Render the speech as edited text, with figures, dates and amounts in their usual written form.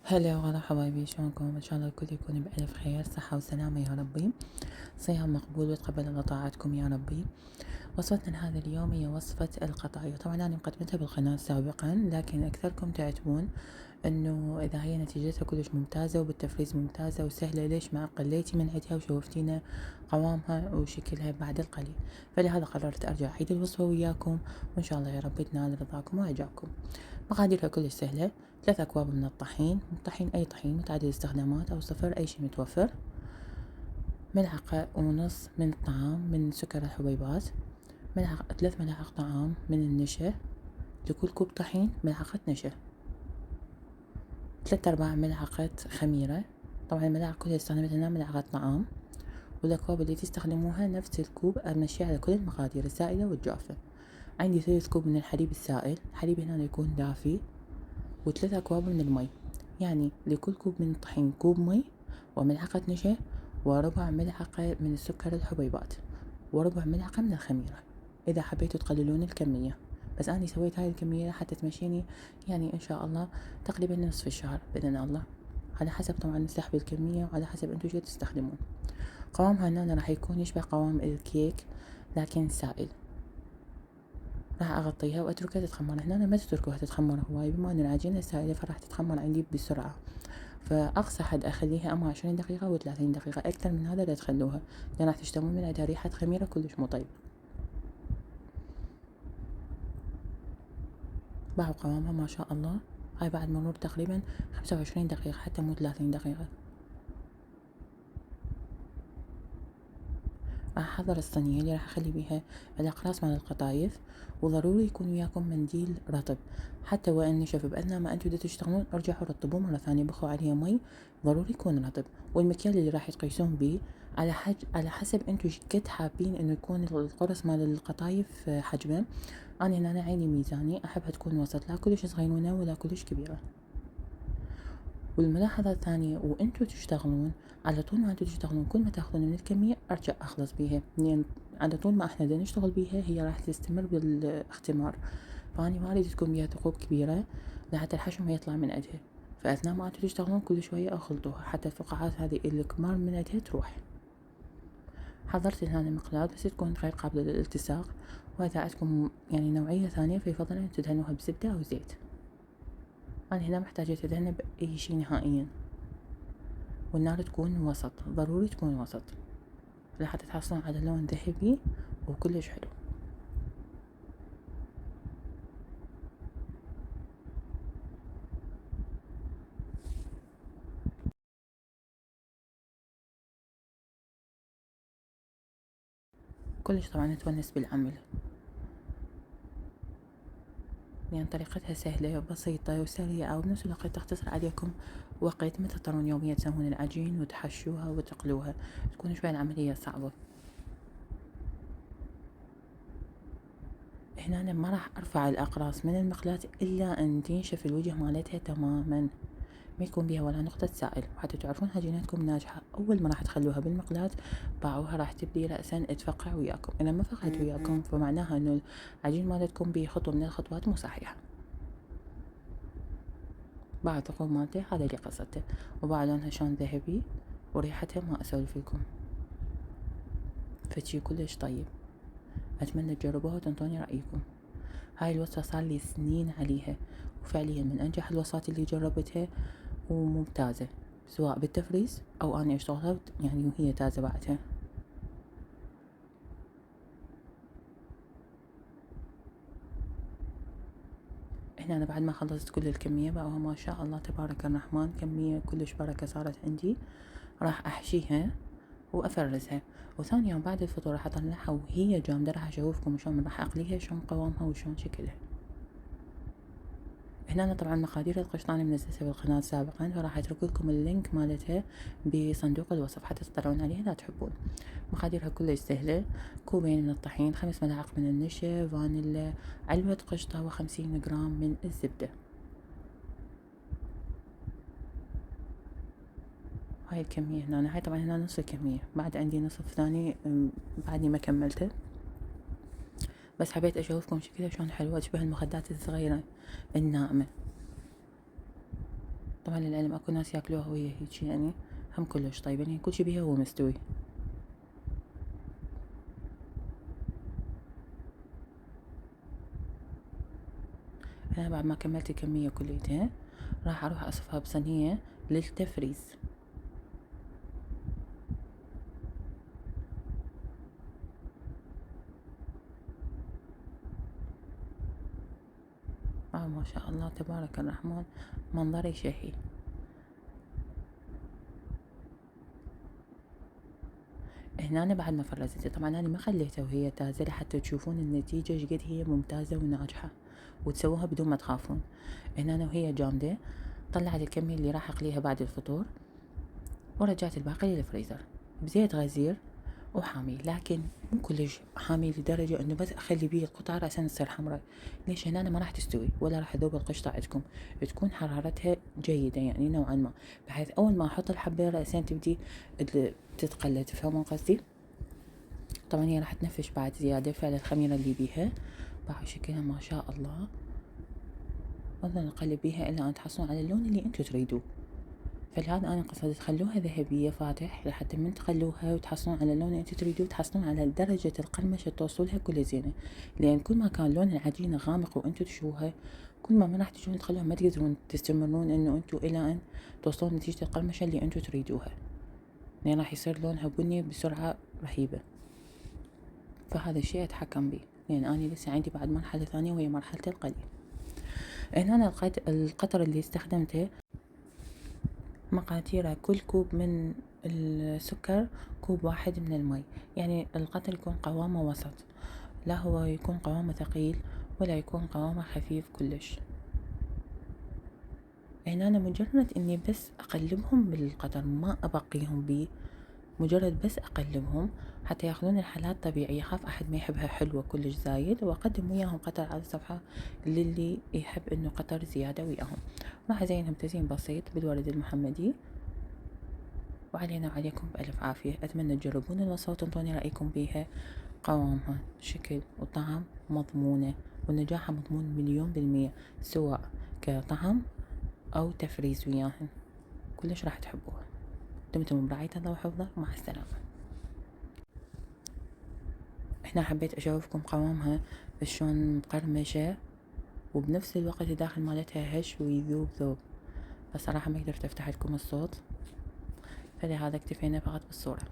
هلا وغلا حبايبي، شلونكم؟ ان شاء الله الكل يكون بألف خير، صحة وسلامة يا ربي. صيام مقبول وتقبل الله طاعتكم يا ربي. وصفتنا لهذا اليوم هي وصفة القطايف. طبعا أنا مقدمتها بالقناة سابقا، لكن أكثركم تعتبون أنه إذا هي نتيجتها كلش ممتازة وبالتفريز ممتازة وسهلة، ليش ما قليتي من عدها وشوفتينا قوامها وشكلها بعد القلي؟ فلهذا قررت أرجع أعيد الوصفة وياكم، وإن شاء الله يا رب تنال رضاكم وإعجابكم. مقاديرها كلش سهلة: 3 أكواب من الطحين، أي طحين متعدد الاستخدامات أو صفر، أي شي متوفر. 1.5 ملعقة من الطعام من سكر الحبيبات. 3 ملاعق طعام من النشا، لكل كوب طحين ملعقة نشا. 3/4 ملعقة خميرة. طبعا الملاعق كلها استخدمت ملعقة طعام، والأكواب اللي تستخدموها نفس الكوب أمشي على كل المقادير السائلة والجافة. عندي 3 كوب من الحليب السائل، الحليب هنا يكون دافي. و3 أكواب من المي، يعني لكل كوب من الطحين كوب مي وملعقة نشا وربع ملعقة من السكر الحبيبات وربع ملعقة من الخميرة. إذا حبيتوا تقللون الكمية، بس أنا سويت هاي الكمية حتى تمشيني يعني إن شاء الله تقريبا نصف الشهر بإذن الله، على حسب طبعا سحب الكمية وعلى حسب انتو شو تستخدمون. قوامها هنا راح يكون يشبه قوام الكيك لكن سائل. راح اغطيها واتركها تتخمر. هنا ما تتركوها تتخمر هواي، بما ان العجينة سائلة فراح تتخمر عندي بسرعة، فاقصى حد اخليها اما 20 دقيقة و30 دقيقة، اكثر من هذا لا تخلوها لان راح تشتمون من عندها ريحة خميرة كلش مو طيب. باعوا قوامها ما شاء الله. هاي بعد مرور تقريبا 25 دقيقة، حتى مو 30 دقيقة. راح احضر الصينية اللي راح اخلي بيها الاقراص مال القطايف، وضروري يكون وياكم منديل رطب، حتى وان نشف. باثناء ما انتو تشتغلون ارجعوا رطبوه مرة ثانية، بخوا عليه مي، ضروري يكون رطب. والمكيال اللي راح تقيسون بيه على حسب انتو شقد حابين انه يكون القرص مال القطايف حجمه. انا هنا عيني ميزاني، احبها تكون وسط، لا كلش صغيرونة ولا كلش كبيرة. والملاحظة الثانية وانتو تشتغلون، على طول ما انتو تشتغلون كل ما تاخذون من الكمية ارجع اخلص بيها، يعني على طول ما احنا نشتغل بيها هي راح تستمر بالاختمار. فاني ما اريد تكون بيها ثقوب كبيرة لحتى الحشو ما يطلع من عندها. فاثناء ما انتو تشتغلون كل شوية اخلطوها حتى الفقاعات هذه الكمار من عندها تروح. حضرت هنا مقلاة بس تكون غير قابلة للالتصاق، واذا عندكم يعني نوعية ثانية فيفضل ان تدهنوها بزبدة او زيت. انا هنا محتاجة تدهنها باي شي نهائيا، والنار تكون وسط، ضروري تكون وسط لحتى تحصلون على لون ذهبي وكلش حلو. كلش طبعا تونس بالعمل، يعني طريقتها سهلة وبسيطة وسريعة، وبنفس الوقت تختصر عليكم وقت ما تضطرون يوميا تسوون العجين وتحشوها وتقلوها، تكون شوية العملية صعبة. هنا أنا ما راح ارفع الاقراص من المقلاة الا ان تنشف الوجه مالتها تماما، ما يكون بيها ولا نقطة سائل، وحتى تعرفون عجينتكم ناجحة أول ما راح تخلوها بالمقلاة باعوها راح تبدي رأسا تفقع وياكم. إذا ما فقعت وياكم فمعناها إنه العجين مالتكم بخطوة من الخطوات مو صحيحة. باع الثقوب مالته هذا اللي قصته، وباع لونها شلون ذهبي، وريحتها ما أسولف لكم، فشي كلش طيب. أتمنى تجربوها وتنطوني رأيكم. هاي الوصفة صار لي سنين عليها، وفعليا من أنجح الوصفات اللي جربتها وممتازة، سواء بالتفريز أو أنا أشتغلها يعني وهي تازة بعدها. هنا أنا بعد ما خلصت كل الكمية بقى ما شاء الله تبارك الرحمن، كمية كلش بركة صارت عندي. راح أحشيها وأفرزها، وثاني يوم بعد الفطور راح أطلعها وهي جامدة، راح أشوفكم شلون راح أقليها، شلون قوامها وشلون شكلها. هنا أنا طبعا مقادير القشطانة منزلتها بالقناة سابقا، فراح أترك لكم اللينك مالتها بصندوق الوصف حتى تطلعون عليها إذا تحبون. مقاديرها كلش سهلة: كوبين من الطحين، 5 ملاعق من النشا، فانيلا، علبة قشطة، و50 جرام من الزبدة. هاي الكمية هنا، هاي طبعا هنا نص الكمية، بعد عندي نصف ثاني بعدني ما كملته، بس حبيت اشوفكم شكلها شلون حلوة، تشبه المخدات الصغيرة الناعمة. طبعا للعلم اكو ناس ياكلوها وهي هيجي يعني هم كلش طيبة، يعني كل شي بيها هو مستوي. انا بعد ما كملت الكمية كليتها راح اروح اصفها بصينية للتفريز. ما شاء الله تبارك الرحمن، منظر يشهي. هنا أنا بعد ما فرزتها طبعا أنا ما خليتها وهي تازة لحتى تشوفون النتيجة شقد هي ممتازة وناجحة وتسووها بدون ما تخافون. هنا أنا وهي جامدة طلعت الكمية اللي راح أقليها بعد الفطور ورجعت الباقي للفريزر بزيت غزير وحامي، لكن مو كلش حامي لدرجة انه بس اخلي بيه القطع رأسا تصير حمراء. ليش؟ هنا ما راح تستوي ولا راح تذوب القشطة عندكم، تكون حرارتها جيدة يعني نوعا ما، بحيث اول ما احط الحبة رأسا تبدي تتقلى. تفهمون قصدي؟ طبعا هي راح تنفش بعد زيادة فعل الخميرة اللي بيها باعوا شكلها ما شاء الله. ظل نقلب بيها الا ان تحصلون على اللون اللي انتو تريدوه. فلهذا انا قصدت خلوها ذهبية فاتح لحتى من تخلوها وتحصلون على اللون اللي انتو تريدوه تحصلون على درجة القرمشة توصلها كل زينة. لان كل ما كان لون العجينة غامق وانتو تشوها كل ما راح تجون تخلوها ما تقدرون تستمرون انه انتو الى ان توصلون نتيجة القرمشة اللي انتو تريدوها، لان راح يصير لونها بني بسرعة رهيبة. فهذا الشيء اتحكم به لان اني لسه عندي بعد مرحلة ثانية وهي مرحلة القلي. هنا أنا القطر اللي استخدمته مقاديره كل كوب من السكر كوب واحد من المي، يعني القطر يكون قوامه وسط، لا هو يكون قوامه ثقيل ولا يكون قوامه خفيف كلش. يعني أنا مجرد إني بس أقلبهم بالقطر ما أبقيهم بيه، مجرد بس أقلبهم حتى ياخذون الحالات طبيعية. خاف أحد ما يحبها حلوة كلش زايد وأقدم وياهم قطر على الصفحة للي يحب إنه قطر زيادة وياهم. راح أزينهم تزيين بسيط بالورد المحمدي. وعلينا وعليكم بألف عافية. أتمنى تجربون الوصفة وتنطوني رأيكم بيها. قوامها شكل وطعم مضمونة والنجاح مضمون 1,000,000%، سواء كطعم أو تفريز وياهن كلش راح تحبوها. دمتم برعاية الله وحفظه، مع السلامة. هنا حبيت أشوفكم قوامها شلون مقرمشة وبنفس الوقت الداخل مالتها هش ويذوب ذوب، بس صراحة ما قدرت أفتح لكم الصوت فلهذا اكتفينا فقط بالصورة.